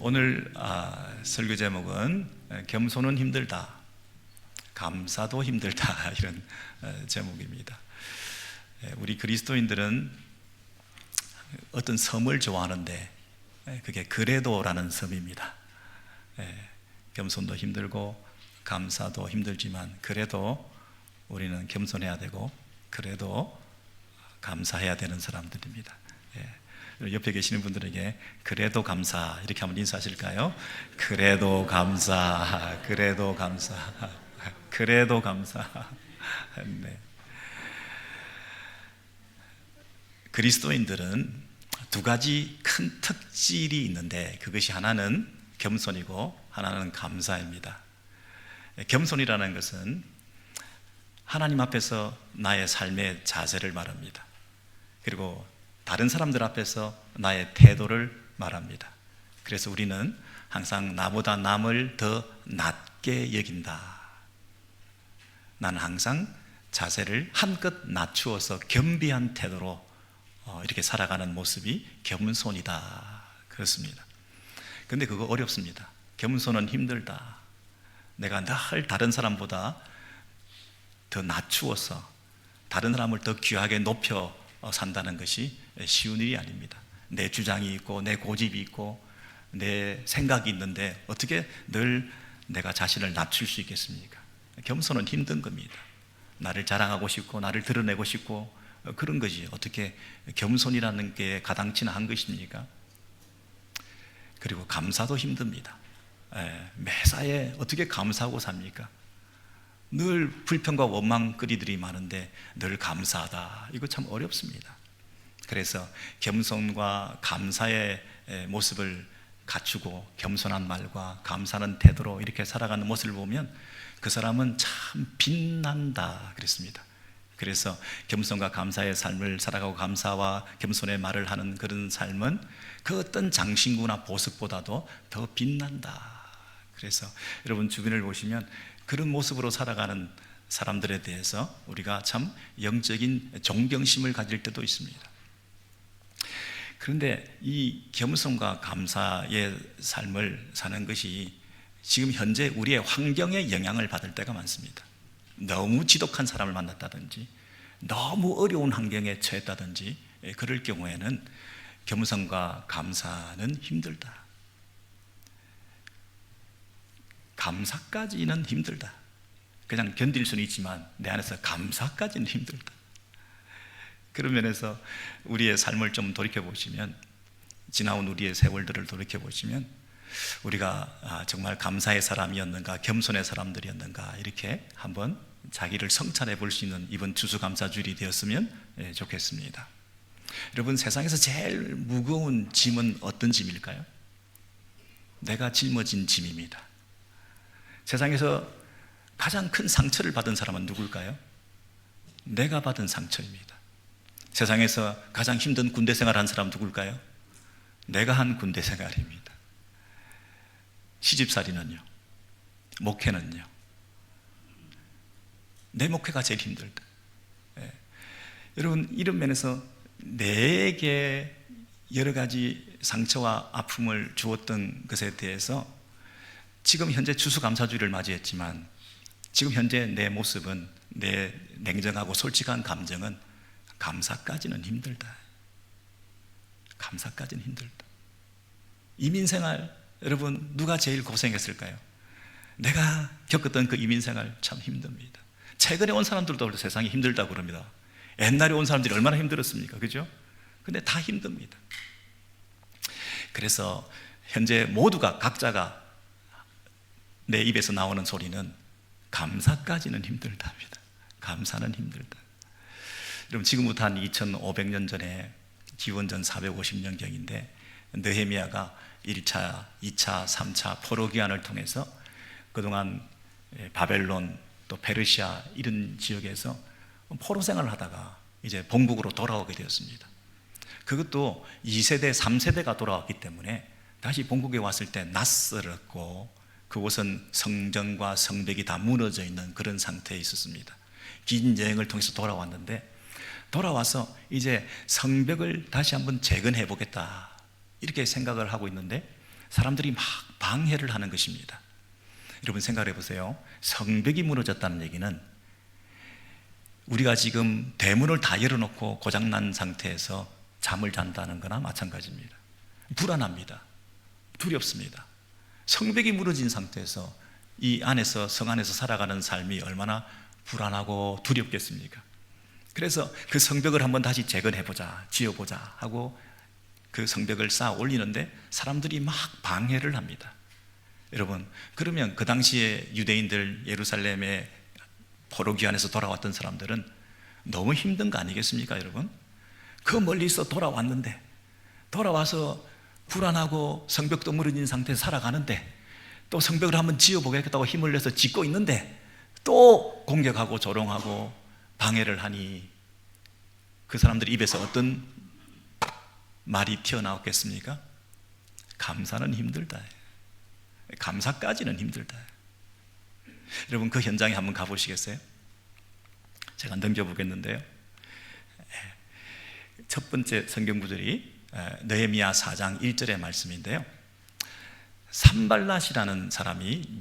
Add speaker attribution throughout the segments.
Speaker 1: 오늘 설교 제목은 겸손은 힘들다, 감사도 힘들다 이런 제목입니다. 우리 그리스도인들은 어떤 섬을 좋아하는데 그게 그래도라는 섬입니다. 겸손도 힘들고 감사도 힘들지만 그래도 우리는 겸손해야 되고 그래도 감사해야 되는 사람들입니다. 옆에 계시는 분들에게 그래도 감사 이렇게 한번 인사하실까요? 그래도 감사, 그래도 감사, 그래도 감사. 네. 그리스도인들은 두 가지 큰 특질이 있는데 그것이 하나는 겸손이고 하나는 감사입니다. 겸손이라는 것은 하나님 앞에서 나의 삶의 자세를 말합니다. 그리고 다른 사람들 앞에서 나의 태도를 말합니다. 그래서 우리는 항상 나보다 남을 더 낮게 여긴다. 나는 항상 자세를 한껏 낮추어서 겸비한 태도로 이렇게 살아가는 모습이 겸손이다. 그렇습니다. 근데 그거 어렵습니다. 겸손은 힘들다. 내가 늘 다른 사람보다 더 낮추어서 다른 사람을 더 귀하게 높여 산다는 것이 쉬운 일이 아닙니다. 내 주장이 있고 내 고집이 있고 내 생각이 있는데 어떻게 늘 내가 자신을 낮출 수 있겠습니까? 겸손은 힘든 겁니다. 나를 자랑하고 싶고 나를 드러내고 싶고 그런 것이 어떻게 겸손이라는 게 가당치나 한 것입니까? 그리고 감사도 힘듭니다. 매사에 어떻게 감사하고 삽니까? 늘 불평과 원망거리들이 많은데 늘 감사하다. 이거 참 어렵습니다. 그래서 겸손과 감사의 모습을 갖추고 겸손한 말과 감사하는 태도로 이렇게 살아가는 모습을 보면 그 사람은 참 빛난다 그랬습니다. 그래서 겸손과 감사의 삶을 살아가고 감사와 겸손의 말을 하는 그런 삶은 그 어떤 장신구나 보석보다도 더 빛난다. 그래서 여러분 주변을 보시면 그런 모습으로 살아가는 사람들에 대해서 우리가 참 영적인 존경심을 가질 때도 있습니다. 그런데 이 겸손과 감사의 삶을 사는 것이 지금 현재 우리의 환경에 영향을 받을 때가 많습니다. 너무 지독한 사람을 만났다든지 너무 어려운 환경에 처했다든지 그럴 경우에는 겸손과 감사는 힘들다. 감사까지는 힘들다. 그냥 견딜 수는 있지만 내 안에서 감사까지는 힘들다. 그런 면에서 우리의 삶을 좀 돌이켜보시면 지나온 우리의 세월들을 돌이켜보시면 우리가 정말 감사의 사람이었는가 겸손의 사람들이었는가 이렇게 한번 자기를 성찰해 볼 수 있는 이번 추수감사주일이 되었으면 좋겠습니다. 여러분 세상에서 제일 무거운 짐은 어떤 짐일까요? 내가 짊어진 짐입니다. 세상에서 가장 큰 상처를 받은 사람은 누굴까요? 내가 받은 상처입니다. 세상에서 가장 힘든 군대 생활한 사람 누굴까요? 내가 한 군대 생활입니다. 시집살이는요? 목회는요? 내 목회가 제일 힘들다. 여러분 이런 면에서 내게 여러 가지 상처와 아픔을 주었던 것에 대해서 지금 현재 추수감사주일을 맞이했지만 지금 현재 내 모습은 내 냉정하고 솔직한 감정은 감사까지는 힘들다. 감사까지는 힘들다. 이민생활 여러분 누가 제일 고생했을까요? 내가 겪었던 그 이민생활 참 힘듭니다. 최근에 온 사람들도 세상이 힘들다고 그럽니다. 옛날에 온 사람들이 얼마나 힘들었습니까? 그죠? 근데 다 힘듭니다. 그래서 현재 모두가 각자가 내 입에서 나오는 소리는 감사까지는 힘들답니다. 감사는 힘들다. 여러분 지금부터 한 2500년 전에 기원전 450년경인데 느헤미야가 1차, 2차, 3차 포로기한을 통해서 그동안 바벨론 또 페르시아 이런 지역에서 포로 생활을 하다가 이제 본국으로 돌아오게 되었습니다. 그것도 2세대, 3세대가 돌아왔기 때문에 다시 본국에 왔을 때 낯설었고 그곳은 성전과 성벽이 다 무너져 있는 그런 상태에 있었습니다. 긴 여행을 통해서 돌아왔는데 돌아와서 이제 성벽을 다시 한번 재건해 보겠다 이렇게 생각을 하고 있는데 사람들이 막 방해를 하는 것입니다. 여러분 생각해 보세요. 성벽이 무너졌다는 얘기는 우리가 지금 대문을 다 열어놓고 고장난 상태에서 잠을 잔다는 거나 마찬가지입니다. 불안합니다. 두렵습니다. 성벽이 무너진 상태에서 이 안에서, 성 안에서 살아가는 삶이 얼마나 불안하고 두렵겠습니까? 그래서 그 성벽을 한번 다시 재건해보자, 지어보자 하고 그 성벽을 쌓아 올리는데 사람들이 막 방해를 합니다. 여러분, 그러면 그 당시에 유대인들, 예루살렘의 포로기환에서 돌아왔던 사람들은 너무 힘든 거 아니겠습니까, 여러분? 그 멀리서 돌아왔는데, 돌아와서 불안하고 성벽도 무너진 상태에서 살아가는데, 또 성벽을 한번 지어보겠다고 힘을 내서 짓고 있는데 또 공격하고 조롱하고 방해를 하니 그 사람들 입에서 어떤 말이 튀어나왔겠습니까? 감사는 힘들다. 감사까지는 힘들다. 여러분 그 현장에 한번 가보시겠어요? 제가 넘겨보겠는데요. 첫 번째 성경 구절이 느헤미야 4장 1절의 말씀인데요. 산발랏이라는 사람이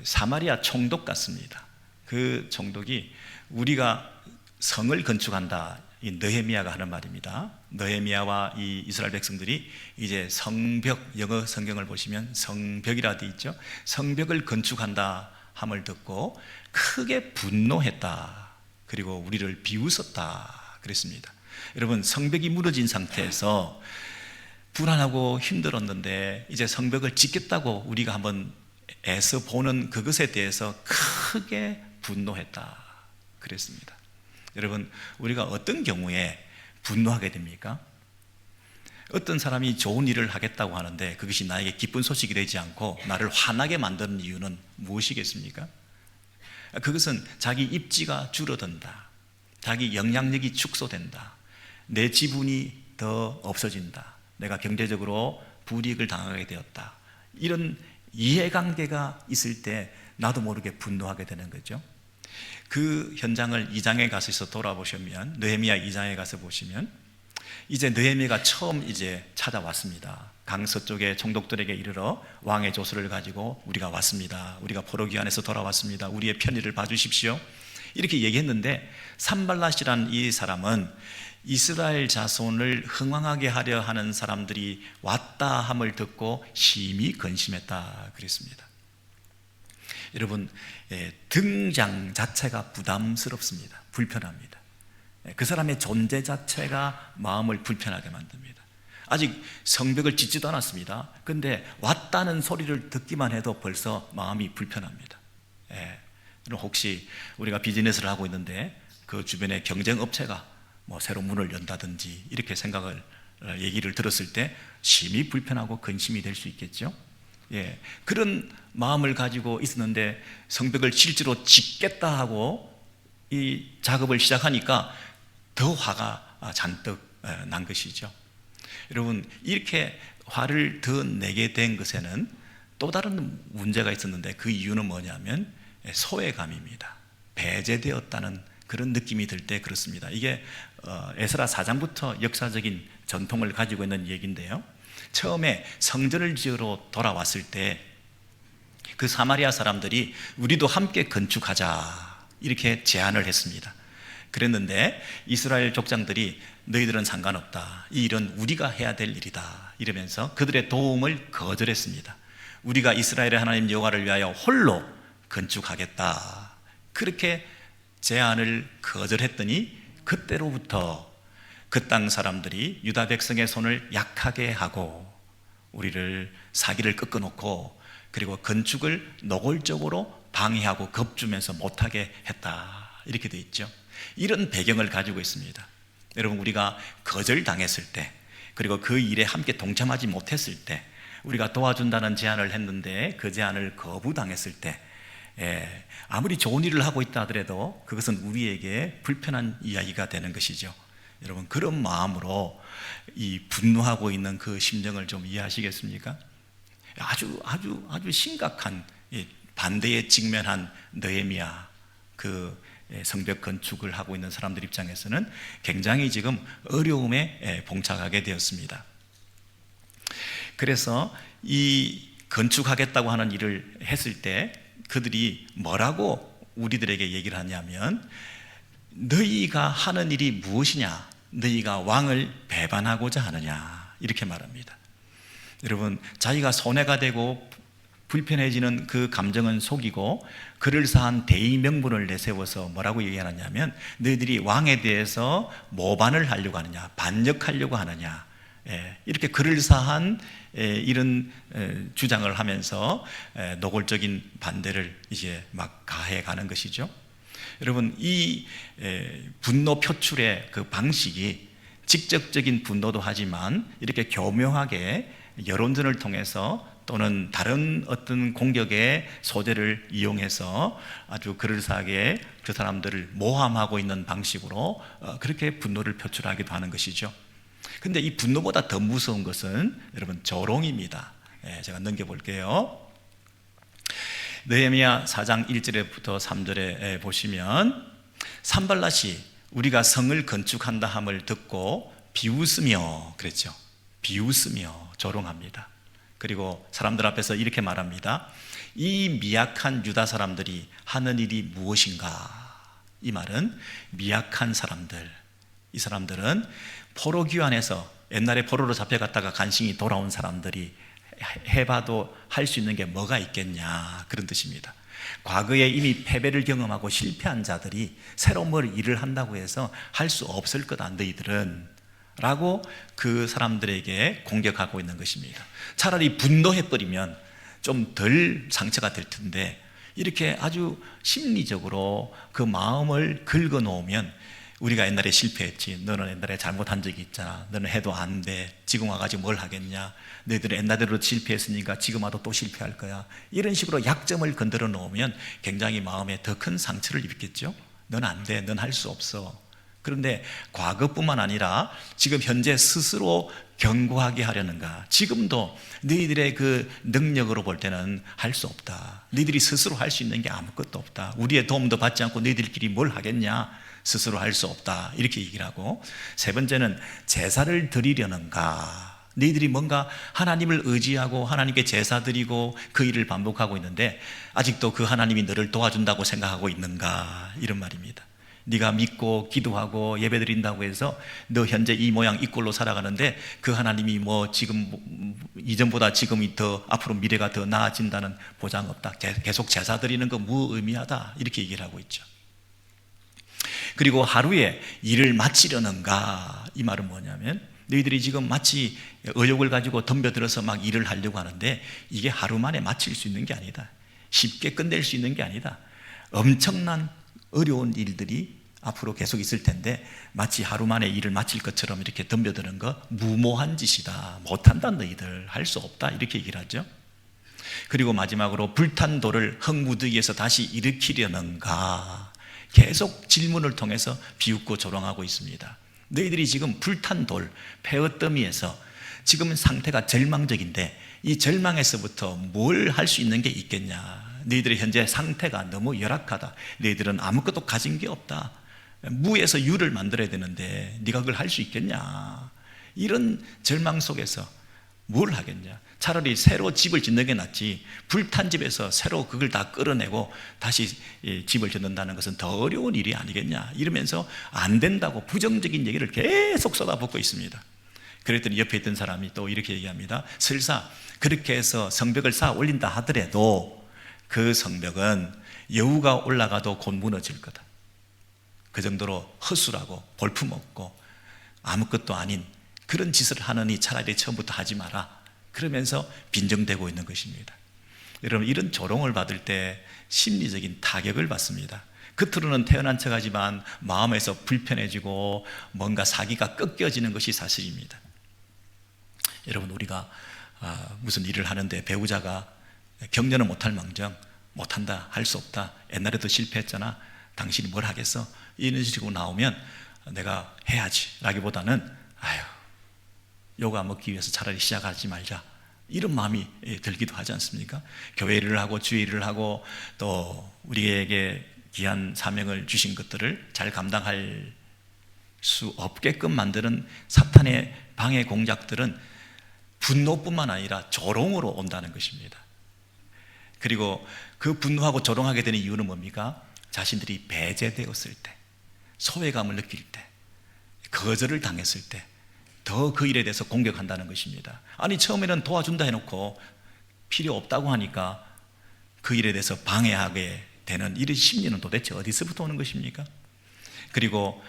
Speaker 1: 사마리아 총독 같습니다. 그 총독이 우리가 성을 건축한다, 이 느헤미야가 하는 말입니다. 느헤미야와 이 이스라엘 백성들이 이제 성벽, 영어 성경을 보시면 성벽이라 되어 있죠. 성벽을 건축한다 함을 듣고 크게 분노했다. 그리고 우리를 비웃었다 그랬습니다. 여러분, 성벽이 무너진 상태에서 불안하고 힘들었는데 이제 성벽을 짓겠다고 우리가 한번 애써 보는 그것에 대해서 크게 분노했다 그랬습니다. 여러분, 우리가 어떤 경우에 분노하게 됩니까? 어떤 사람이 좋은 일을 하겠다고 하는데 그것이 나에게 기쁜 소식이 되지 않고 나를 화나게 만드는 이유는 무엇이겠습니까? 그것은 자기 입지가 줄어든다, 자기 영향력이 축소된다, 내 지분이 더 없어진다, 내가 경제적으로 불이익을 당하게 되었다, 이런 이해관계가 있을 때 나도 모르게 분노하게 되는 거죠. 그 현장을 2장에 가서 돌아보시면, 느헤미야 2장에 가서 보시면 이제 느헤미야가 처음 이제 찾아왔습니다. 강서쪽의 총독들에게 이르러 왕의 조서를 가지고 우리가 왔습니다, 우리가 포로기환에서 돌아왔습니다, 우리의 편의를 봐주십시오, 이렇게 얘기했는데 산발랏이라는 이 사람은 이스라엘 자손을 흥왕하게 하려 하는 사람들이 왔다 함을 듣고 심히 근심했다 그랬습니다. 여러분, 등장 자체가 부담스럽습니다. 불편합니다. 그 사람의 존재 자체가 마음을 불편하게 만듭니다. 아직 성벽을 짓지도 않았습니다. 그런데 왔다는 소리를 듣기만 해도 벌써 마음이 불편합니다. 혹시 우리가 비즈니스를 하고 있는데 그 주변에 경쟁업체가 새로 문을 연다든지 이렇게 얘기를 들었을 때 심히 불편하고 근심이 될 수 있겠죠. 그런 마음을 가지고 있었는데 성벽을 실제로 짓겠다 하고 이 작업을 시작하니까 더 화가 잔뜩 난 것이죠. 여러분, 이렇게 화를 더 내게 된 것에는 또 다른 문제가 있었는데 그 이유는 뭐냐면 소외감입니다. 배제되었다는 그런 느낌이 들 때 그렇습니다. 이게 에스라 4장부터 역사적인 전통을 가지고 있는 얘기인데요. 처음에 성전을 지으러 돌아왔을 때 그 사마리아 사람들이 우리도 함께 건축하자 이렇게 제안을 했습니다. 그랬는데 이스라엘 족장들이 너희들은 상관없다, 이 일은 우리가 해야 될 일이다 이러면서 그들의 도움을 거절했습니다. 우리가 이스라엘의 하나님 여호와를 위하여 홀로 건축하겠다 그렇게 제안을 거절했더니 그때로부터 그 땅 사람들이 유다 백성의 손을 약하게 하고 우리를 사기를 꺾어놓고 그리고 건축을 노골적으로 방해하고 겁주면서 못하게 했다 이렇게 돼 있죠. 이런 배경을 가지고 있습니다. 여러분, 우리가 거절당했을 때 그리고 그 일에 함께 동참하지 못했을 때 우리가 도와준다는 제안을 했는데 그 제안을 거부당했을 때 아무리 좋은 일을 하고 있다 하더라도 그것은 우리에게 불편한 이야기가 되는 것이죠. 여러분, 그런 마음으로 이 분노하고 있는 그 심정을 좀 이해하시겠습니까? 아주 심각한 반대에 직면한 느헤미야, 그 성벽 건축을 하고 있는 사람들 입장에서는 굉장히 지금 어려움에 봉착하게 되었습니다. 그래서 이 건축하겠다고 하는 일을 했을 때 그들이 뭐라고 우리들에게 얘기를 하냐면, 너희가 하는 일이 무엇이냐? 너희가 왕을 배반하고자 하느냐? 이렇게 말합니다. 여러분, 자기가 손해가 되고 불편해지는 그 감정은 속이고 그럴싸한 대의 명분을 내세워서 뭐라고 얘기하느냐면, 너희들이 왕에 대해서 모반을 하려고 하느냐, 반역하려고 하느냐, 이렇게 그럴싸한 이런 주장을 하면서 노골적인 반대를 이제 막 가해가는 것이죠. 여러분, 이 분노 표출의 그 방식이 직접적인 분노도 하지만 이렇게 교묘하게 여론전을 통해서 또는 다른 어떤 공격의 소재를 이용해서 아주 그럴싸하게 그 사람들을 모함하고 있는 방식으로 그렇게 분노를 표출하기도 하는 것이죠. 근데 이 분노보다 더 무서운 것은 여러분 조롱입니다. 제가 넘겨볼게요. 느헤미야 4장 1절부터 3절에 보시면, 산발랏이 우리가 성을 건축한다 함을 듣고 비웃으며, 그랬죠. 비웃으며 조롱합니다. 그리고 사람들 앞에서 이렇게 말합니다. 이 미약한 유다 사람들이 하는 일이 무엇인가? 이 말은 미약한 사람들, 이 사람들은 포로 귀환에서 옛날에 포로로 잡혀갔다가 간신히 돌아온 사람들이 해봐도 할 수 있는 게 뭐가 있겠냐, 그런 뜻입니다. 과거에 이미 패배를 경험하고 실패한 자들이 새로 뭘 일을 한다고 해서 할 수 없을 거다 너희들은, 라고 그 사람들에게 공격하고 있는 것입니다. 차라리 분노해버리면 좀 덜 상처가 될 텐데, 이렇게 아주 심리적으로 그 마음을 긁어 놓으면, 우리가 옛날에 실패했지, 너는 옛날에 잘못한 적이 있잖아, 너는 해도 안 돼, 지금 와가지고 뭘 하겠냐, 너희들은 옛날에도 실패했으니까 지금 와도 또 실패할 거야, 이런 식으로 약점을 건드려 놓으면 굉장히 마음에 더 큰 상처를 입겠죠. 넌 안 돼, 넌 할 수 없어. 그런데 과거뿐만 아니라 지금 현재 스스로 견고하게 하려는가? 지금도 너희들의 그 능력으로 볼 때는 할 수 없다. 너희들이 스스로 할 수 있는 게 아무것도 없다. 우리의 도움도 받지 않고 너희들끼리 뭘 하겠냐? 스스로 할 수 없다. 이렇게 얘기를 하고, 세 번째는 제사를 드리려는가? 너희들이 뭔가 하나님을 의지하고 하나님께 제사 드리고 그 일을 반복하고 있는데 아직도 그 하나님이 너를 도와준다고 생각하고 있는가? 이런 말입니다. 네가 믿고 기도하고 예배 드린다고 해서 너 현재 이 모양 이 꼴로 살아가는데 그 하나님이 뭐 지금 이전보다 지금이 더 앞으로 미래가 더 나아진다는 보장 없다. 계속 제사 드리는 거 무의미하다. 이렇게 얘기를 하고 있죠. 그리고 하루에 일을 마치려는가? 이 말은 뭐냐면, 너희들이 지금 마치 의욕을 가지고 덤벼들어서 막 일을 하려고 하는데 이게 하루 만에 마칠 수 있는 게 아니다. 쉽게 끝낼 수 있는 게 아니다. 엄청난 어려운 일들이 앞으로 계속 있을 텐데 마치 하루 만에 일을 마칠 것처럼 이렇게 덤벼드는 거 무모한 짓이다. 못한다, 너희들 할 수 없다. 이렇게 얘기를 하죠. 그리고 마지막으로 불탄 돌을 흙무더기에서 다시 일으키려는가? 계속 질문을 통해서 비웃고 조롱하고 있습니다. 너희들이 지금 불탄 돌, 폐허더미에서 지금 상태가 절망적인데 이 절망에서부터 뭘 할 수 있는 게 있겠냐? 너희들의 현재 상태가 너무 열악하다. 너희들은 아무것도 가진 게 없다. 무에서 유를 만들어야 되는데 네가 그걸 할 수 있겠냐? 이런 절망 속에서 뭘 하겠냐? 차라리 새로 집을 짓는 게 낫지, 불탄 집에서 새로 그걸 다 끌어내고 다시 집을 짓는다는 것은 더 어려운 일이 아니겠냐? 이러면서 안 된다고 부정적인 얘기를 계속 쏟아붓고 있습니다. 그랬더니 옆에 있던 사람이 또 이렇게 얘기합니다. 설사 그렇게 해서 성벽을 쌓아 올린다 하더라도 그 성벽은 여우가 올라가도 곧 무너질 거다. 그 정도로 허술하고 볼품없고 아무것도 아닌 그런 짓을 하느니 차라리 처음부터 하지 마라. 그러면서 빈정대고 있는 것입니다. 여러분, 이런 조롱을 받을 때 심리적인 타격을 받습니다. 겉으로는 태어난 척하지만 마음에서 불편해지고 뭔가 사기가 꺾여지는 것이 사실입니다. 여러분, 우리가 무슨 일을 하는데 배우자가 격려는 못할 망정, 못한다, 할 수 없다, 옛날에도 실패했잖아, 당신이 뭘 하겠어, 이런 식으로 나오면 내가 해야지 라기보다는 아유, 요가 먹기 위해서 차라리 시작하지 말자, 이런 마음이 들기도 하지 않습니까? 교회 일을 하고 주의 일을 하고 또 우리에게 귀한 사명을 주신 것들을 잘 감당할 수 없게끔 만드는 사탄의 방해 공작들은 분노뿐만 아니라 조롱으로 온다는 것입니다. 그리고 그 분노하고 조롱하게 되는 이유는 뭡니까? 자신들이 배제되었을 때, 소외감을 느낄 때, 거절을 당했을 때 더 그 일에 대해서 공격한다는 것입니다. 아니, 처음에는 도와준다 해놓고 필요 없다고 하니까 그 일에 대해서 방해하게 되는 이런 심리는 도대체 어디서부터 오는 것입니까? 그리고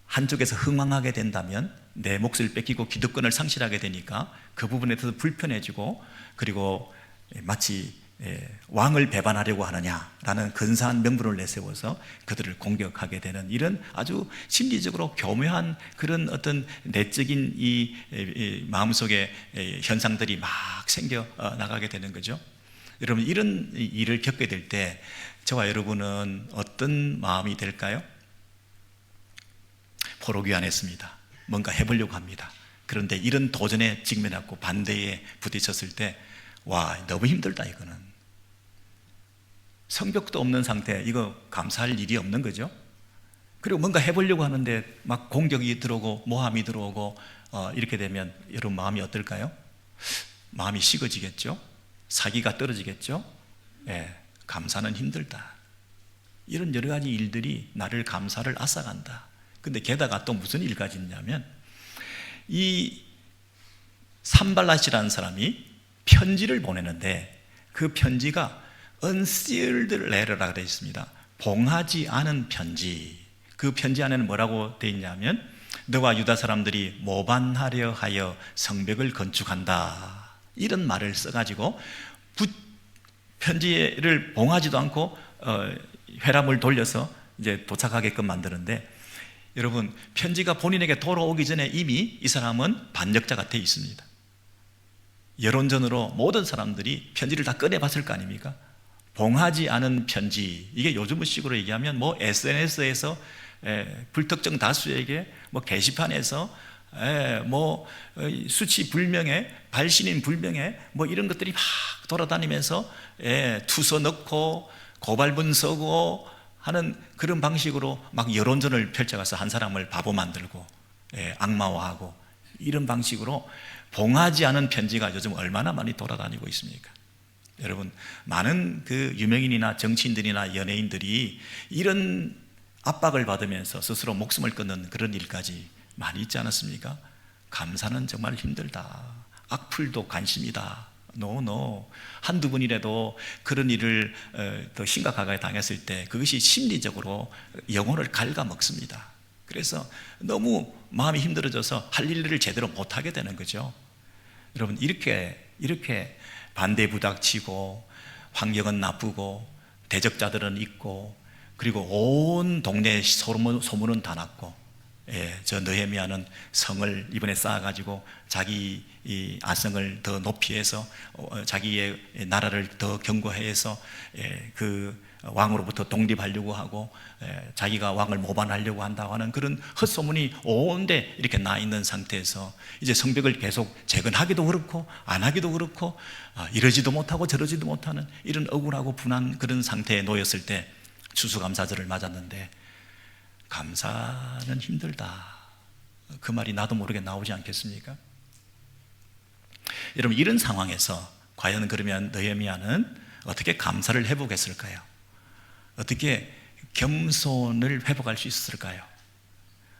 Speaker 1: 한쪽에서 흥황하게 된다면 내 몫을 뺏기고 기득권을 상실하게 되니까 그 부분에 대해서 불편해지고, 그리고 마치 왕을 배반하려고 하느냐라는 근사한 명분을 내세워서 그들을 공격하게 되는 이런 아주 심리적으로 교묘한 그런 어떤 내적인 이 마음속에 현상들이 막 생겨 나가게 되는 거죠. 여러분, 이런 일을 겪게 될 때 저와 여러분은 어떤 마음이 될까요? 포로귀환했습니다. 뭔가 해보려고 합니다. 그런데 이런 도전에 직면하고 반대에 부딪혔을 때, 와, 너무 힘들다. 이거는 성벽도 없는 상태, 이거 감사할 일이 없는 거죠. 그리고 뭔가 해보려고 하는데 막 공격이 들어오고 모함이 들어오고 이렇게 되면 여러분 마음이 어떨까요? 마음이 식어지겠죠. 사기가 떨어지겠죠. 감사는 힘들다. 이런 여러 가지 일들이 나를 감사를 앗아간다. 근데 게다가 또 무슨 일까지 있냐면, 이 산발랏이라는 사람이 편지를 보내는데 그 편지가 unsealed letter라고 되어 있습니다. 봉하지 않은 편지. 그 편지 안에는 뭐라고 되어 있냐면, 너와 유다 사람들이 모반하려 하여 성벽을 건축한다, 이런 말을 써가지고 편지를 봉하지도 않고 회람을 돌려서 이제 도착하게끔 만드는데, 여러분, 편지가 본인에게 돌아오기 전에 이미 이 사람은 반역자가 되어 있습니다. 여론전으로 모든 사람들이 편지를 다 꺼내봤을 거 아닙니까? 봉하지 않은 편지, 이게 요즘식으로 얘기하면 뭐 SNS에서 불특정 다수에게 뭐 게시판에서 뭐 수치 불명예, 발신인 불명예 뭐 이런 것들이 막 돌아다니면서 투서 넣고 고발문 써고 하는 그런 방식으로 막 여론전을 펼쳐가서 한 사람을 바보 만들고 악마화하고, 이런 방식으로 봉하지 않은 편지가 요즘 얼마나 많이 돌아다니고 있습니까? 여러분, 많은 그 유명인이나 정치인들이나 연예인들이 이런 압박을 받으면서 스스로 목숨을 끊는 그런 일까지 많이 있지 않았습니까? 감사는 정말 힘들다. 악플도 관심이다. 노. 한두 분이라도 그런 일을 더 심각하게 당했을 때 그것이 심리적으로 영혼을 갉아먹습니다. 그래서 너무 마음이 힘들어져서 할 일을 제대로 못하게 되는 거죠. 여러분, 이렇게 반대 부닥치고 환경은 나쁘고 대적자들은 있고, 그리고 온 동네에 소문은 다 났고, 저 느헤미야는 성을 이번에 쌓아가지고 자기 이 아성을 더 높이 해서 자기의 나라를 더 견고해서 그 왕으로부터 독립하려고 하고 자기가 왕을 모반하려고 한다고 하는 그런 헛소문이 온데 이렇게 나 있는 상태에서 이제 성벽을 계속 재건하기도 그렇고 안 하기도 그렇고 이러지도 못하고 저러지도 못하는 이런 억울하고 분한 그런 상태에 놓였을 때 추수감사절을 맞았는데, 감사는 힘들다, 그 말이 나도 모르게 나오지 않겠습니까? 여러분, 이런 상황에서 과연 그러면 느헤미야는 어떻게 감사를 회복했을까요? 어떻게 겸손을 회복할 수 있었을까요?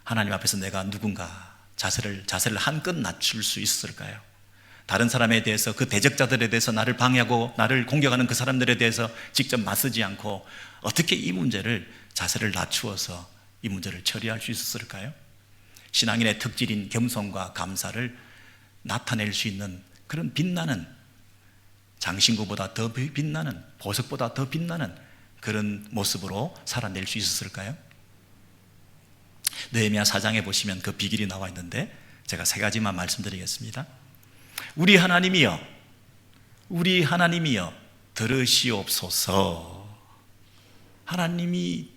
Speaker 1: 하나님 앞에서 내가 누군가 자세를 한껏 낮출 수 있었을까요? 다른 사람에 대해서, 그 대적자들에 대해서 나를 방해하고 나를 공격하는 그 사람들에 대해서 직접 맞서지 않고 어떻게 이 문제를, 자세를 낮추어서 이 문제를 처리할 수 있었을까요? 신앙인의 특질인 겸손과 감사를 나타낼 수 있는 그런 빛나는, 장신구보다 더 빛나는, 보석보다 더 빛나는 그런 모습으로 살아낼 수 있었을까요? 느헤미야 4장에 보시면 그 비결이 나와 있는데 제가 3가지만 말씀드리겠습니다. 우리 하나님이여 들으시옵소서. 하나님이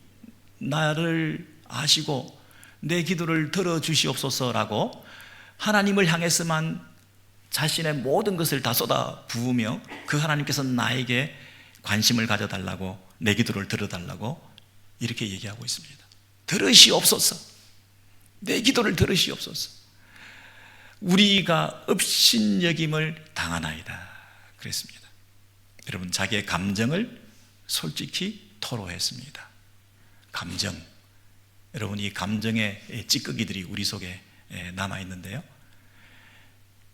Speaker 1: 나를 아시고 내 기도를 들어주시옵소서라고 하나님을 향해서만 자신의 모든 것을 다 쏟아 부으며 그 하나님께서 나에게 관심을 가져달라고, 내 기도를 들어달라고 이렇게 얘기하고 있습니다. 들으시옵소서. 내 기도를 들으시옵소서. 우리가 업신여김을 당하나이다 그랬습니다. 여러분, 자기의 감정을 솔직히 토로했습니다. 감정, 여러분, 이 감정의 찌꺼기들이 우리 속에 남아있는데요,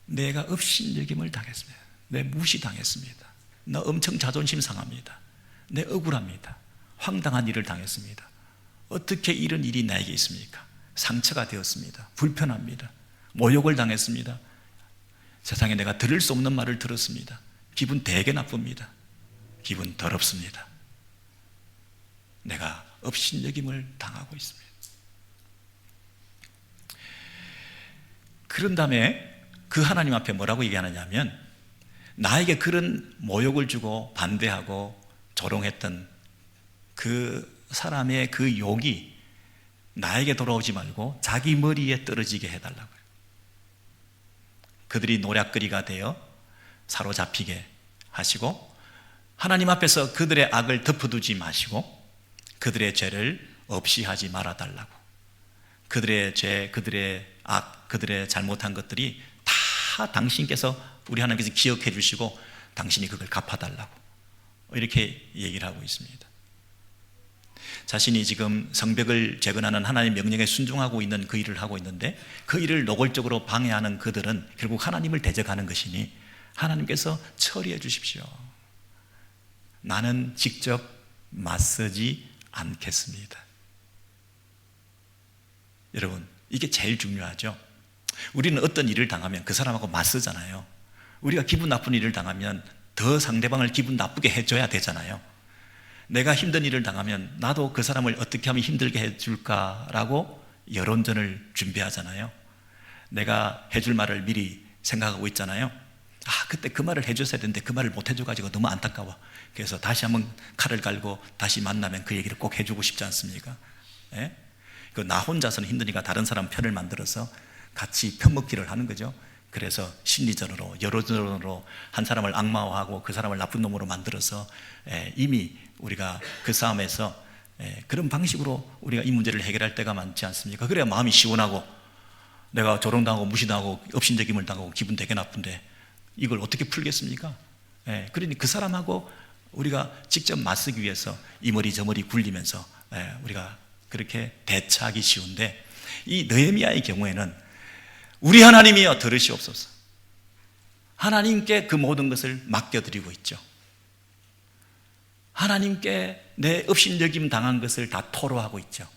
Speaker 1: 내가 업신여김을 당했습니다. 내 무시당했습니다. 나 엄청 자존심 상합니다. 내 억울합니다. 황당한 일을 당했습니다. 어떻게 이런 일이 나에게 있습니까? 상처가 되었습니다. 불편합니다. 모욕을 당했습니다. 세상에 내가 들을 수 없는 말을 들었습니다. 기분 되게 나쁩니다. 기분 더럽습니다. 내가 업신여김을 당하고 있습니다. 그런 다음에 그 하나님 앞에 뭐라고 얘기하느냐면, 나에게 그런 모욕을 주고 반대하고 조롱했던 그 사람의 그 욕이 나에게 돌아오지 말고 자기 머리에 떨어지게 해달라고요. 그들이 노략거리가 되어 사로잡히게 하시고, 하나님 앞에서 그들의 악을 덮어두지 마시고 그들의 죄를 없이 하지 말아달라고. 그들의 죄, 그들의 악, 그들의 잘못한 것들이 다 당신께서, 우리 하나님께서 기억해 주시고 당신이 그걸 갚아달라고, 이렇게 얘기를 하고 있습니다. 자신이 지금 성벽을 재건하는 하나님의 명령에 순종하고 있는 그 일을 하고 있는데, 그 일을 노골적으로 방해하는 그들은 결국 하나님을 대적하는 것이니 하나님께서 처리해 주십시오. 나는 직접 맞서지 않겠습니다. 여러분, 이게 제일 중요하죠. 우리는 어떤 일을 당하면 그 사람하고 맞서잖아요. 우리가 기분 나쁜 일을 당하면 더 상대방을 기분 나쁘게 해줘야 되잖아요. 내가 힘든 일을 당하면 나도 그 사람을 어떻게 하면 힘들게 해줄까라고 여론전을 준비하잖아요. 내가 해줄 말을 미리 생각하고 있잖아요. 그때 그 말을 해줬어야 되는데 그 말을 못 해줘가지고 너무 안타까워. 그래서 다시 한번 칼을 갈고 다시 만나면 그 얘기를 꼭 해주고 싶지 않습니까? 예? 나 혼자서는 힘드니까 다른 사람 편을 만들어서 같이 편먹기를 하는 거죠. 그래서 심리전으로, 여론전으로 한 사람을 악마화하고 그 사람을 나쁜 놈으로 만들어서 이미 우리가 그 싸움에서 그런 방식으로 우리가 이 문제를 해결할 때가 많지 않습니까? 그래야 마음이 시원하고, 내가 조롱당하고 무시당하고 업신여김을 당하고 기분 되게 나쁜데 이걸 어떻게 풀겠습니까? 그러니 그 사람하고 우리가 직접 맞서기 위해서 이 머리 저 머리 굴리면서 우리가 그렇게 대처하기 쉬운데, 이 느헤미야의 경우에는 우리 하나님이여 들으시옵소서, 하나님께 그 모든 것을 맡겨드리고 있죠. 하나님께 내 업신여김 당한 것을 다 토로하고 있죠.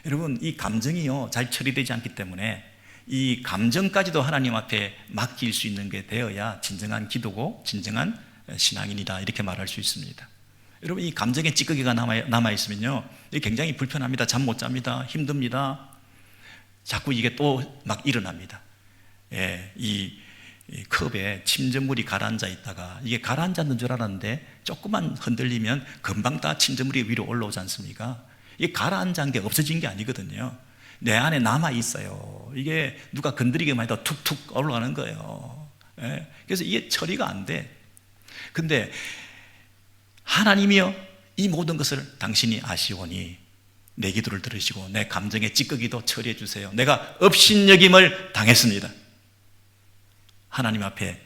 Speaker 1: 여러분, 이 감정이요 잘 처리되지 않기 때문에 이 감정까지도 하나님 앞에 맡길 수 있는 게 되어야 진정한 기도고 진정한 신앙인이다, 이렇게 말할 수 있습니다. 여러분, 이 감정의 찌꺼기가 남아있으면요, 이게 굉장히 불편합니다. 잠 못 잡니다. 힘듭니다. 자꾸 이게 또 막 일어납니다. 이 컵에 침전물이 가라앉아 있다가, 이게 가라앉았는 줄 알았는데 조금만 흔들리면 금방 다 침전물이 위로 올라오지 않습니까? 이게 가라앉은 게 없어진 게 아니거든요. 내 안에 남아있어요. 이게 누가 건드리기만 해도 툭툭 올라가는 거예요. 그래서 이게 처리가 안 돼. 근데 하나님이여 이 모든 것을 당신이 아시오니 내 기도를 들으시고 내 감정의 찌꺼기도 처리해 주세요. 내가 업신여김을 당했습니다. 하나님 앞에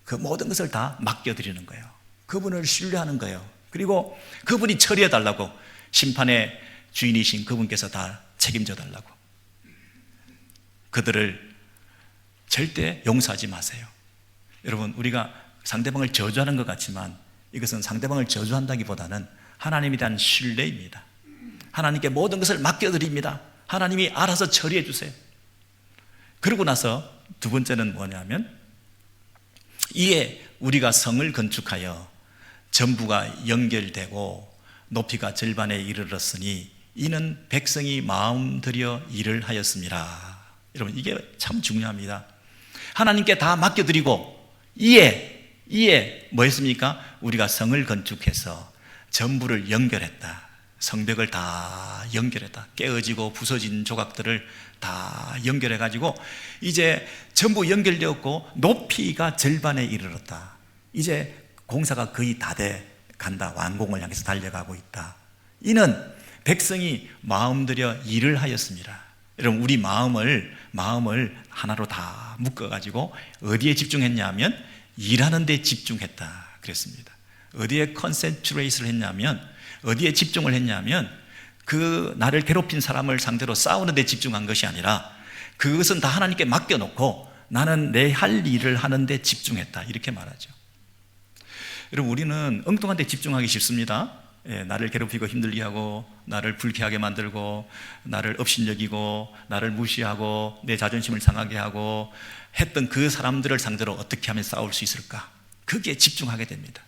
Speaker 1: 그 모든 것을 다 맡겨드리는 거예요. 그분을 신뢰하는 거예요. 그리고 그분이 처리해 달라고, 심판의 주인이신 그분께서 다 책임져 달라고. 그들을 절대 용서하지 마세요. 여러분, 우리가 상대방을 저주하는 것 같지만 이것은 상대방을 저주한다기보다는 하나님에 대한 신뢰입니다. 하나님께 모든 것을 맡겨드립니다. 하나님이 알아서 처리해 주세요. 그러고 나서 두 번째는 뭐냐면, 이에 우리가 성을 건축하여 전부가 연결되고 높이가 절반에 이르렀으니 이는 백성이 마음 들여 일을 하였습니다. 여러분, 이게 참 중요합니다. 하나님께 다 맡겨드리고 이에 뭐 했습니까? 우리가 성을 건축해서 전부를 연결했다. 성벽을 다 연결했다. 깨어지고 부서진 조각들을 다 연결해가지고 이제 전부 연결되었고 높이가 절반에 이르렀다. 이제 공사가 거의 다 돼 간다. 완공을 향해서 달려가고 있다. 이는 백성이 마음 들여 일을 하였습니다. 여러분, 우리 마음을 하나로 다 묶어가지고 어디에 집중했냐 하면 일하는 데 집중했다 그랬습니다. 어디에 컨센트레이트를 했냐면, 어디에 집중을 했냐면 그 나를 괴롭힌 사람을 상대로 싸우는 데 집중한 것이 아니라 그것은 다 하나님께 맡겨놓고 나는 내 할 일을 하는 데 집중했다, 이렇게 말하죠. 여러분, 우리는 엉뚱한 데 집중하기 쉽습니다. 나를 괴롭히고 힘들게 하고 나를 불쾌하게 만들고 나를 업신여기고 나를 무시하고 내 자존심을 상하게 하고 했던 그 사람들을 상대로 어떻게 하면 싸울 수 있을까? 거기에 집중하게 됩니다.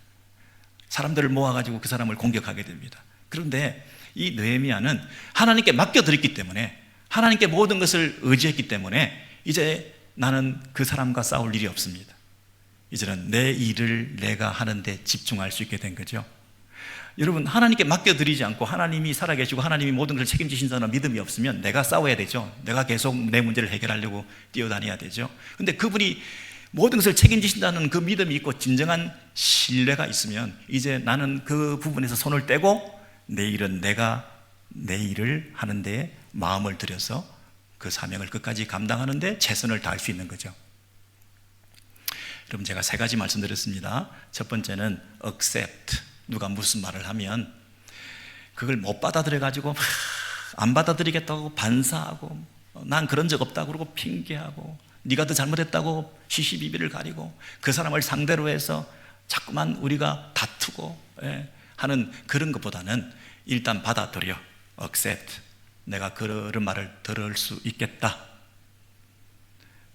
Speaker 1: 사람들을 모아가지고 그 사람을 공격하게 됩니다. 그런데 이 느헤미야는 하나님께 맡겨드렸기 때문에, 하나님께 모든 것을 의지했기 때문에 이제 나는 그 사람과 싸울 일이 없습니다. 이제는 내 일을 내가 하는데 집중할 수 있게 된 거죠. 여러분, 하나님께 맡겨드리지 않고 하나님이 살아계시고 하나님이 모든 것을 책임지신다는 믿음이 없으면 내가 싸워야 되죠. 내가 계속 내 문제를 해결하려고 뛰어다녀야 되죠. 그런데 그분이 모든 것을 책임지신다는 그 믿음이 있고 진정한 신뢰가 있으면 이제 나는 그 부분에서 손을 떼고 내 일은 내가 내 일을 하는데 마음을 들여서 그 사명을 끝까지 감당하는데 최선을 다할 수 있는 거죠. 여러분, 제가 3가지 말씀드렸습니다. 첫 번째는 accept. 누가 무슨 말을 하면 그걸 못 받아들여가지고 안 받아들이겠다고 반사하고 난 그런 적 없다고 그러고 핑계하고 네가 더 잘못했다고 시시비비를 가리고 그 사람을 상대로 해서 자꾸만 우리가 다투고 하는 그런 것보다는 일단 받아들여. accept. 내가 그런 말을 들을 수 있겠다.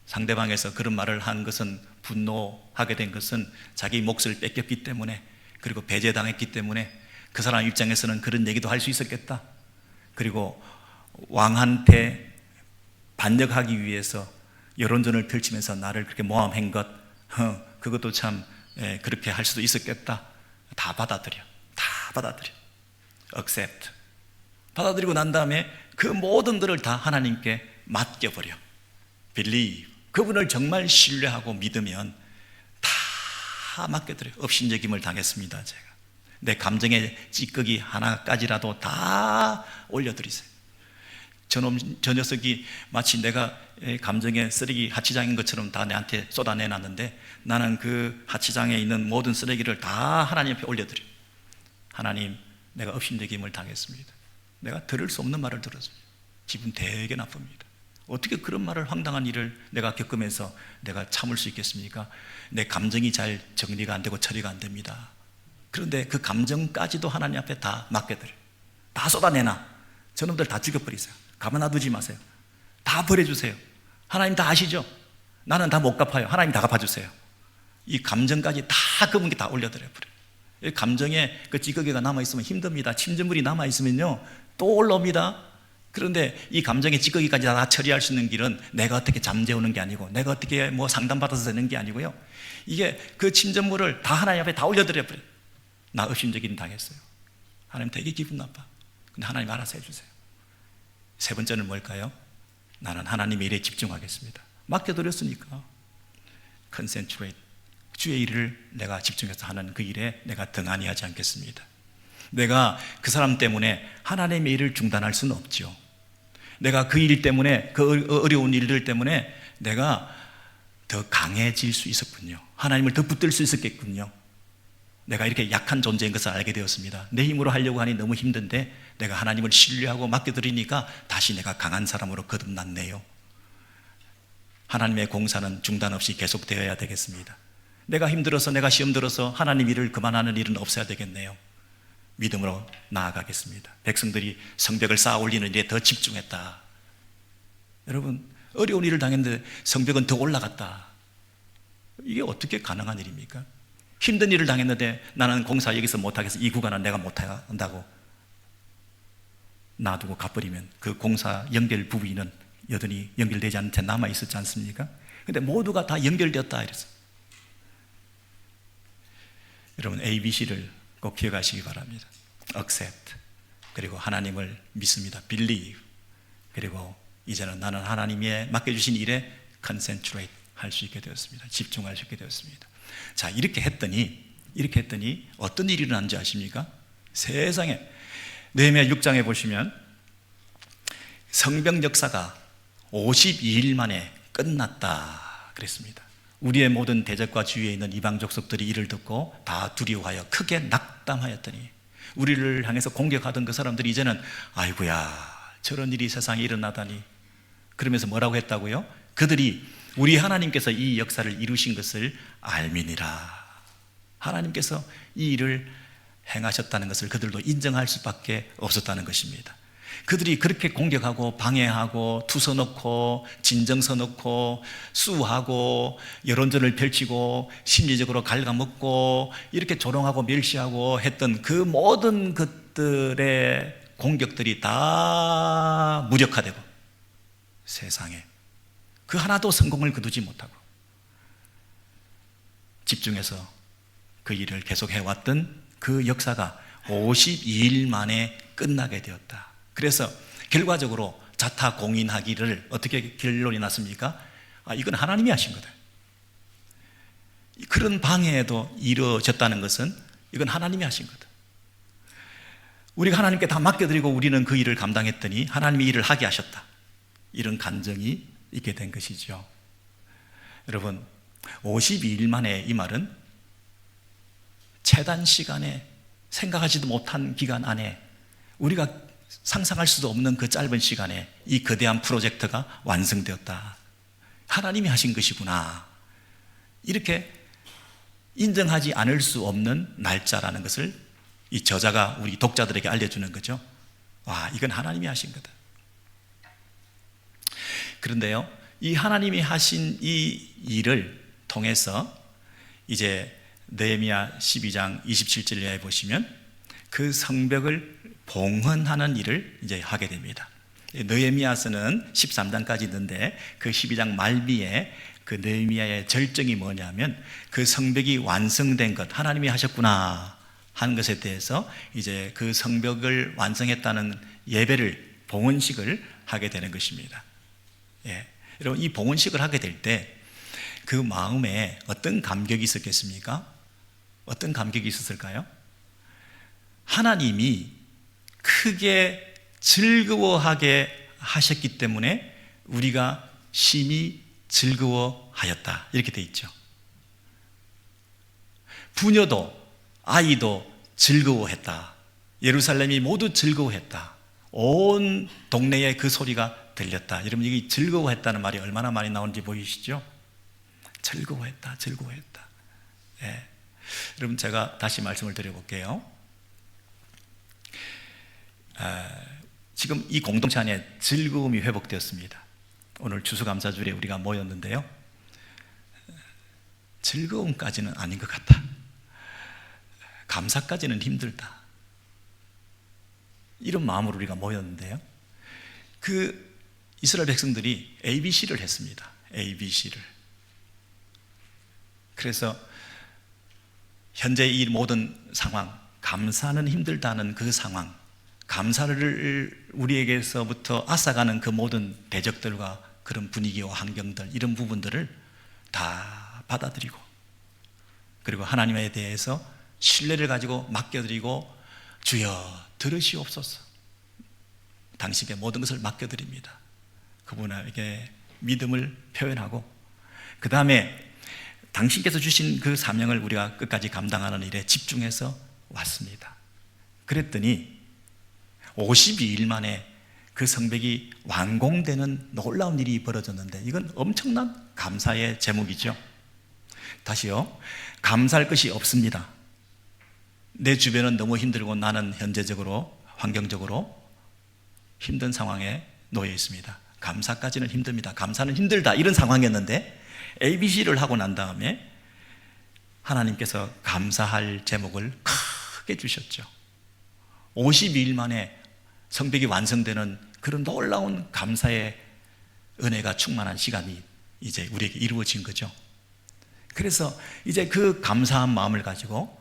Speaker 1: 상대방에서 그런 말을 한 것은, 분노하게 된 것은 자기 몫을 뺏겼기 때문에, 그리고 배제당했기 때문에 그 사람 입장에서는 그런 얘기도 할 수 있었겠다. 그리고 왕한테 반역하기 위해서 여론전을 펼치면서 나를 그렇게 모함한 것, 그것도 참 그렇게 할 수도 있었겠다. 다 받아들여. 다 받아들여. accept. 받아들이고 난 다음에 그 모든 것을 다 하나님께 맡겨버려. believe. 그분을 정말 신뢰하고 믿으면 다 맡겨드려요. 업신여김을 당했습니다. 제가 내 감정의 찌꺼기 하나까지라도 다 올려드리세요. 저 녀석이 마치 내가 감정의 쓰레기 하치장인 것처럼 다 내한테 쏟아내놨는데 나는 그 하치장에 있는 모든 쓰레기를 다 하나님 앞에 올려드려요. 하나님, 내가 업신여김을 당했습니다. 내가 들을 수 없는 말을 들었습니다. 기분 되게 나쁩니다. 어떻게 그런 말을, 황당한 일을 내가 겪으면서 내가 참을 수 있겠습니까? 내 감정이 잘 정리가 안 되고 처리가 안 됩니다. 그런데 그 감정까지도 하나님 앞에 다 맡겨드려요. 다 쏟아내놔. 저놈들 다 죽여버리세요. 가만 놔두지 마세요. 다 버려주세요. 하나님 다 아시죠? 나는 다 못 갚아요. 하나님 다 갚아주세요. 이 감정까지 다 그분께 다 올려드려요. 이 감정에 그 찌꺼기가 남아있으면 힘듭니다. 침전물이 남아있으면요 또 올라옵니다. 그런데 이 감정의 찌꺼기까지 다 처리할 수 있는 길은 내가 어떻게 잠재우는 게 아니고 내가 어떻게 뭐 상담받아서 되는 게 아니고요, 이게 그 침전물을 다 하나님 앞에 다 올려드려 버려요. 나 업신여김 당했어요. 하나님 되게 기분 나빠. 근데 하나님 알아서 해주세요. 3번째는 뭘까요? 나는 하나님의 일에 집중하겠습니다. 맡겨드렸으니까 concentrate. 주의 일을 내가 집중해서 하는 그 일에 내가 등한히 하지 않겠습니다. 내가 그 사람 때문에 하나님의 일을 중단할 수는 없죠. 내가 그 일 때문에, 그 어려운 일들 때문에 내가 더 강해질 수 있었군요. 하나님을 더 붙들 수 있었겠군요. 내가 이렇게 약한 존재인 것을 알게 되었습니다. 내 힘으로 하려고 하니 너무 힘든데 내가 하나님을 신뢰하고 맡겨드리니까 다시 내가 강한 사람으로 거듭났네요. 하나님의 공사는 중단 없이 계속되어야 되겠습니다. 내가 힘들어서, 내가 시험 들어서 하나님 일을 그만하는 일은 없어야 되겠네요. 믿음으로 나아가겠습니다. 백성들이 성벽을 쌓아 올리는 일에 더 집중했다. 여러분, 어려운 일을 당했는데 성벽은 더 올라갔다. 이게 어떻게 가능한 일입니까? 힘든 일을 당했는데 나는 공사 여기서 못하겠어, 이 구간은 내가 못한다고 놔두고 가버리면 그 공사 연결 부위는 여전히 연결되지 않은 채 남아있었지 않습니까? 근데 모두가 다 연결되었다 이랬어요. 여러분, ABC를 꼭 기억하시기 바랍니다. accept. 그리고 하나님을 믿습니다. believe. 그리고 이제는 나는 하나님의 맡겨주신 일에 concentrate 할 수 있게 되었습니다. 집중할 수 있게 되었습니다. 자, 이렇게 했더니 어떤 일이 일어난지 아십니까? 세상에, 느헤미야 6장에 보시면 성벽 역사가 52일 만에 끝났다 그랬습니다. 우리의 모든 대적과 주위에 있는 이방 족속들이 이를 듣고 다 두려워하여 크게 낙담하였더니 우리를 향해서 공격하던 그 사람들이 이제는 아이고야 저런 일이 세상에 일어나다니 그러면서 뭐라고 했다고요? 그들이 우리 하나님께서 이 역사를 이루신 것을 알미니라. 하나님께서 이 일을 행하셨다는 것을 그들도 인정할 수밖에 없었다는 것입니다. 그들이 그렇게 공격하고 방해하고 투서 넣고 진정서 넣고 수하고 여론전을 펼치고 심리적으로 갉아먹고 이렇게 조롱하고 멸시하고 했던 그 모든 것들의 공격들이 다 무력화되고 세상에 그 하나도 성공을 거두지 못하고 집중해서 그 일을 계속해왔던 그 역사가 52일 만에 끝나게 되었다. 그래서 결과적으로 자타공인하기를 어떻게 결론이 났습니까? 이건 하나님이 하신 거다. 그런 방해도 이루어졌다는 것은 이건 하나님이 하신 거다. 우리가 하나님께 다 맡겨드리고 우리는 그 일을 감당했더니 하나님이 일을 하게 하셨다. 이런 간증이 있게 된 것이죠. 여러분 52일 만에 이 말은 최단 시간에 생각하지도 못한 기간 안에 우리가 상상할 수도 없는 그 짧은 시간에 이 거대한 프로젝트가 완성되었다. 하나님이 하신 것이구나. 이렇게 인정하지 않을 수 없는 날짜라는 것을 이 저자가 우리 독자들에게 알려주는 거죠. 와, 이건 하나님이 하신 거다. 그런데요, 이 하나님이 하신 이 일을 통해서 이제 느헤미야 12장 27절에 보시면 그 성벽을 봉헌하는 일을 이제 하게 됩니다. 느헤미야서는 13장까지 있는데 그 12장 말미에 그 느헤미야의 절정이 뭐냐면 그 성벽이 완성된 것, 하나님이 하셨구나 하는 것에 대해서 이제 그 성벽을 완성했다는 예배를, 봉헌식을 하게 되는 것입니다. 예. 여러분, 이 봉헌식을 하게 될 때 그 마음에 어떤 감격이 있었겠습니까? 어떤 감격이 있었을까요? 하나님이 크게 즐거워하게 하셨기 때문에 우리가 심히 즐거워하였다. 이렇게 돼 있죠. 부녀도 아이도 즐거워했다. 예루살렘이 모두 즐거워했다. 온 동네에 그 소리가 들렸다. 여러분, 여기 즐거워했다는 말이 얼마나 많이 나오는지 보이시죠? 즐거워했다, 즐거워했다. 예. 여러분, 제가 다시 말씀을 드려볼게요. 지금 이 공동체 안에 즐거움이 회복되었습니다. 오늘 추수감사주일에 우리가 모였는데요, 즐거움까지는 아닌 것 같다. 감사까지는 힘들다. 이런 마음으로 우리가 모였는데요, 그 이스라엘 백성들이 ABC를 했습니다. ABC를. 그래서 현재 이 모든 상황, 감사는 힘들다는 그 상황, 감사를 우리에게서부터 앗아가는 그 모든 대적들과 그런 분위기와 환경들, 이런 부분들을 다 받아들이고, 그리고 하나님에 대해서 신뢰를 가지고 맡겨드리고, 주여 들으시옵소서, 당신께 모든 것을 맡겨드립니다. 그분에게 믿음을 표현하고, 그 다음에 당신께서 주신 그 사명을 우리가 끝까지 감당하는 일에 집중해서 왔습니다. 그랬더니 52일 만에 그 성벽이 완공되는 놀라운 일이 벌어졌는데, 이건 엄청난 감사의 제목이죠. 다시요, 감사할 것이 없습니다. 내 주변은 너무 힘들고 나는 현재적으로, 환경적으로 힘든 상황에 놓여 있습니다. 감사까지는 힘듭니다. 감사는 힘들다, 이런 상황이었는데 ABC를 하고 난 다음에 하나님께서 감사할 제목을 크게 주셨죠. 52일 만에 성벽이 완성되는 그런 놀라운 감사의 은혜가 충만한 시간이 이제 우리에게 이루어진 거죠. 그래서 이제 그 감사한 마음을 가지고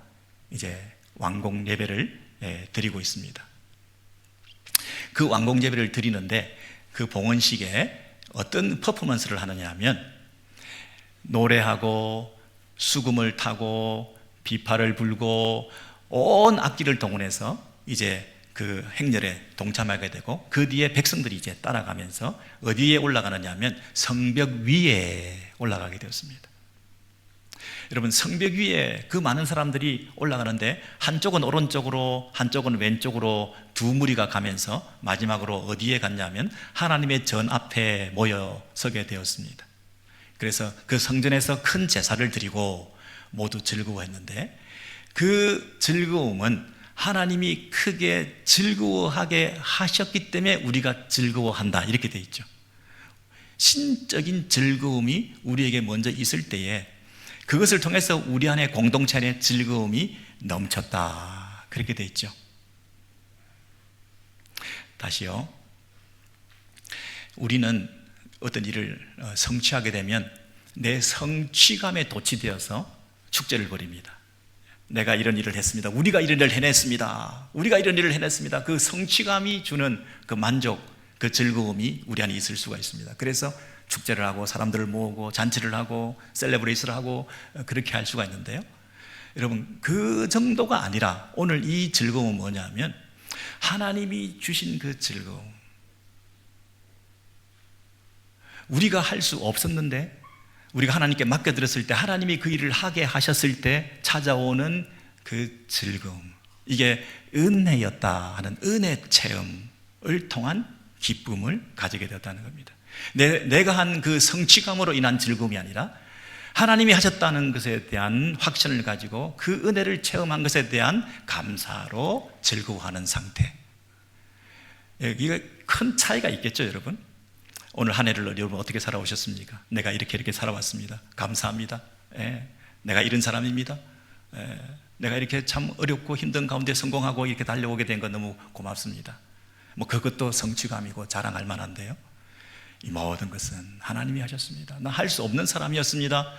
Speaker 1: 이제 완공 예배를 드리고 있습니다. 그 완공 예배를 드리는데 그 봉헌식에 어떤 퍼포먼스를 하느냐 하면, 노래하고 수금을 타고 비파를 불고 온 악기를 동원해서 이제 그 행렬에 동참하게 되고, 그 뒤에 백성들이 이제 따라가면서 어디에 올라가느냐 하면 성벽 위에 올라가게 되었습니다. 여러분, 성벽 위에 그 많은 사람들이 올라가는데 한쪽은 오른쪽으로 한쪽은 왼쪽으로 두 무리가 가면서 마지막으로 어디에 갔냐면 하나님의 전 앞에 모여 서게 되었습니다. 그래서 그 성전에서 큰 제사를 드리고 모두 즐거워했는데, 그 즐거움은 하나님이 크게 즐거워하게 하셨기 때문에 우리가 즐거워한다, 이렇게 돼 있죠. 신적인 즐거움이 우리에게 먼저 있을 때에 그것을 통해서 우리 안에 공동체 안에 즐거움이 넘쳤다, 그렇게 돼 있죠. 다시요. 우리는 어떤 일을 성취하게 되면 내 성취감에 도취되어서 축제를 벌입니다. 내가 이런 일을 했습니다. 우리가 이런 일을 해냈습니다. 우리가 이런 일을 해냈습니다. 그 성취감이 주는 그 만족, 그 즐거움이 우리 안에 있을 수가 있습니다. 그래서 축제를 하고 사람들을 모으고 잔치를 하고 셀레브레이션을 하고 그렇게 할 수가 있는데요, 여러분, 그 정도가 아니라 오늘 이 즐거움은 뭐냐면 하나님이 주신 그 즐거움, 우리가 할 수 없었는데 우리가 하나님께 맡겨드렸을 때 하나님이 그 일을 하게 하셨을 때 찾아오는 그 즐거움, 이게 은혜였다 하는 은혜 체험을 통한 기쁨을 가지게 되었다는 겁니다. 내가 한 그 성취감으로 인한 즐거움이 아니라 하나님이 하셨다는 것에 대한 확신을 가지고 그 은혜를 체험한 것에 대한 감사로 즐거워하는 상태. 이게 큰 차이가 있겠죠, 여러분? 오늘 한 해를 여러분 어떻게 살아오셨습니까? 내가 이렇게 살아왔습니다. 감사합니다. 내가 이런 사람입니다. 내가 이렇게 참 어렵고 힘든 가운데 성공하고 이렇게 달려오게 된 건 너무 고맙습니다. 뭐 그것도 성취감이고 자랑할 만한데요, 이 모든 것은 하나님이 하셨습니다. 나 할 수 없는 사람이었습니다.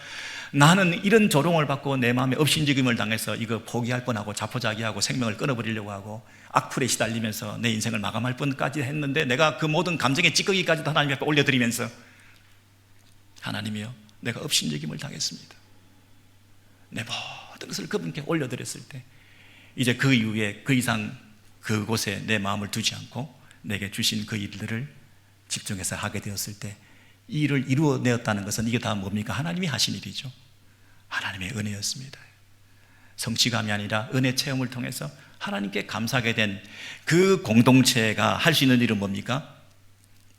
Speaker 1: 나는 이런 조롱을 받고 내 마음에 업신여김을 당해서 이거 포기할 뻔하고 자포자기하고 생명을 끊어버리려고 하고 악플에 시달리면서 내 인생을 마감할 뻔까지 했는데, 내가 그 모든 감정의 찌꺼기까지도 하나님 앞에 올려드리면서 하나님이여, 내가 업신여김을 당했습니다. 내 모든 것을 그분께 올려드렸을 때 이제 그 이후에 그 이상 그곳에 내 마음을 두지 않고 내게 주신 그 일들을 집중해서 하게 되었을 때 이 일을 이루어내었다는 것은 이게 다 뭡니까? 하나님이 하신 일이죠. 하나님의 은혜였습니다. 성취감이 아니라 은혜 체험을 통해서 하나님께 감사하게 된 그 공동체가 할 수 있는 일은 뭡니까?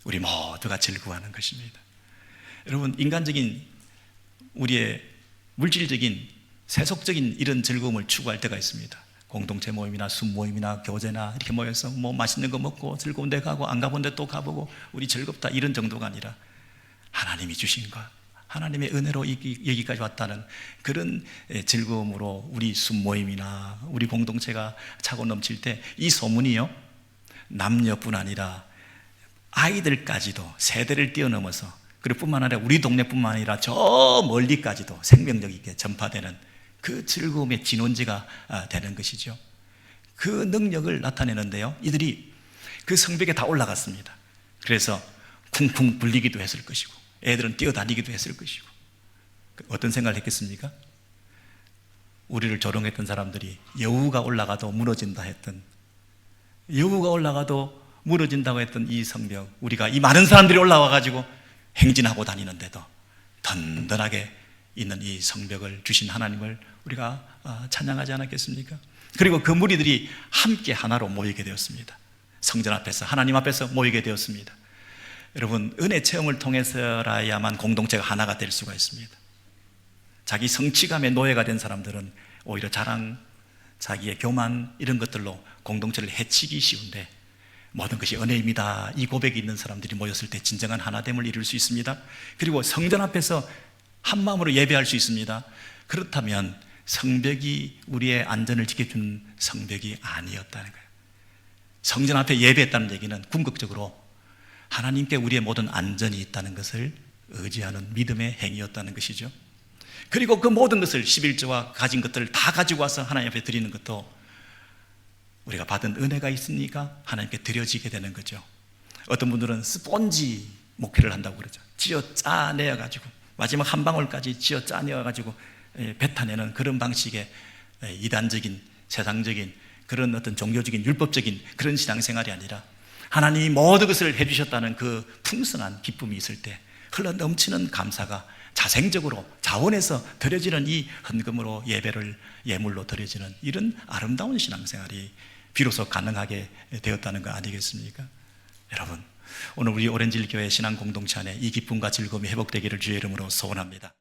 Speaker 1: 우리 모두가 즐거워하는 것입니다. 여러분, 인간적인 우리의 물질적인 세속적인 이런 즐거움을 추구할 때가 있습니다. 공동체 모임이나 순모임이나 교제나 이렇게 모여서 뭐 맛있는 거 먹고 즐거운 데 가고 안 가본 데 또 가보고 우리 즐겁다, 이런 정도가 아니라 하나님이 주신 것, 하나님의 은혜로 여기까지 왔다는 그런 즐거움으로 우리 순모임이나 우리 공동체가 차고 넘칠 때 이 소문이요, 남녀뿐 아니라 아이들까지도 세대를 뛰어넘어서, 그리고 뿐만 아니라 우리 동네뿐만 아니라 저 멀리까지도 생명력 있게 전파되는 그 즐거움의 진원지가 되는 것이죠. 그 능력을 나타내는데요, 이들이 그 성벽에 다 올라갔습니다. 그래서 쿵쿵 불리기도 했을 것이고 애들은 뛰어다니기도 했을 것이고, 어떤 생각을 했겠습니까? 우리를 조롱했던 사람들이 여우가 올라가도 무너진다 했던, 여우가 올라가도 무너진다고 했던 이 성벽, 우리가 이 많은 사람들이 올라와 가지고 행진하고 다니는데도 든든하게 있는 이 성벽을 주신 하나님을 우리가 찬양하지 않았겠습니까? 그리고 그 무리들이 함께 하나로 모이게 되었습니다. 성전 앞에서, 하나님 앞에서 모이게 되었습니다. 여러분, 은혜 체험을 통해서라야만 공동체가 하나가 될 수가 있습니다. 자기 성취감의 노예가 된 사람들은 오히려 자랑, 자기의 교만, 이런 것들로 공동체를 해치기 쉬운데, 모든 것이 은혜입니다, 이 고백이 있는 사람들이 모였을 때 진정한 하나됨을 이룰 수 있습니다. 그리고 성전 앞에서 한 마음으로 예배할 수 있습니다. 그렇다면 성벽이 우리의 안전을 지켜준 성벽이 아니었다는 거예요. 성전 앞에 예배했다는 얘기는 궁극적으로 하나님께 우리의 모든 안전이 있다는 것을 의지하는 믿음의 행위였다는 것이죠. 그리고 그 모든 것을 11조와 가진 것들을 다 가지고 와서 하나님 앞에 드리는 것도 우리가 받은 은혜가 있으니까 하나님께 드려지게 되는 거죠. 어떤 분들은 스폰지 목회를 한다고 그러죠. 쥐어 짜내어가지고 마지막 한 방울까지 쥐어 짜내어가지고 뱉어내는 그런 방식의 이단적인, 세상적인, 그런 어떤 종교적인, 율법적인 그런 신앙생활이 아니라 하나님이 모든 것을 해주셨다는 그 풍성한 기쁨이 있을 때 흘러 넘치는 감사가 자생적으로 자원해서 드려지는 이 헌금으로 예배를 예물로 드려지는 이런 아름다운 신앙생활이 비로소 가능하게 되었다는 거 아니겠습니까? 여러분, 오늘 우리 오렌지힐 교회 신앙 공동체 안에 이 기쁨과 즐거움이 회복되기를 주의 이름으로 소원합니다.